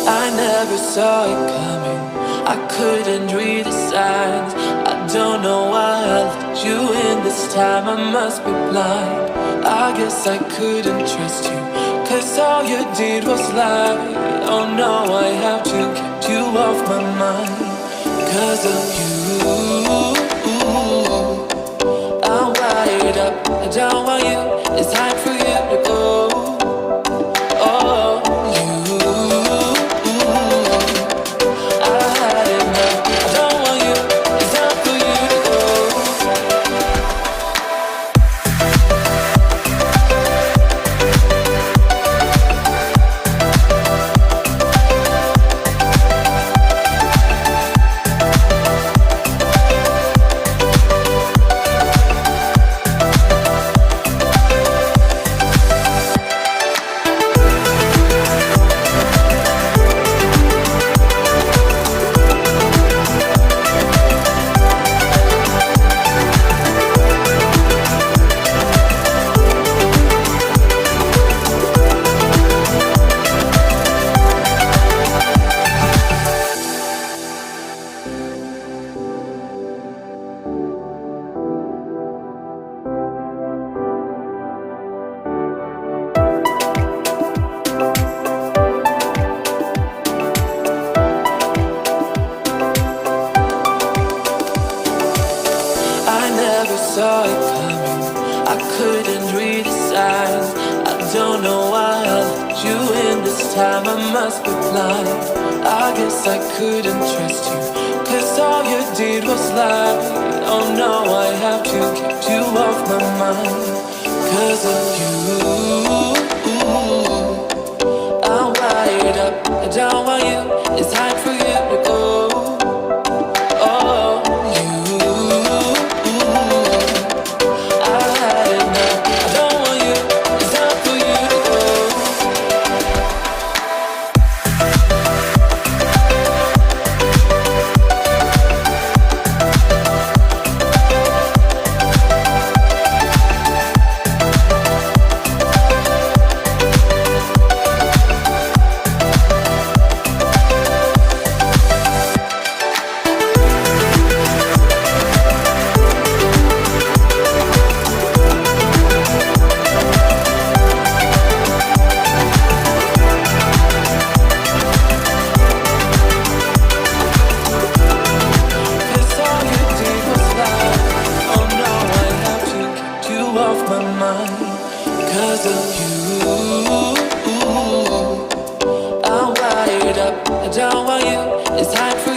I never saw it coming. I couldn't read the signs. I don't know why I let you in this time. I must be blind. I guess I couldn't trust you, 'cause all you did was lie. Oh no, I have to keep you off my mind. 'Cause of you, I'm wired up. I don't want you. It's time for you to go. Oh, saw it coming. I couldn't read the signs. I don't know why I let you in this time. I must be blind. I guess I couldn't trust you, 'cause all you did was lie. Oh no, I have to keep you off my mind. 'Cause of you, I'm wired up. I don't want you. It's time for you to go. Because of you, I'm wired up. I don't want you. It's time for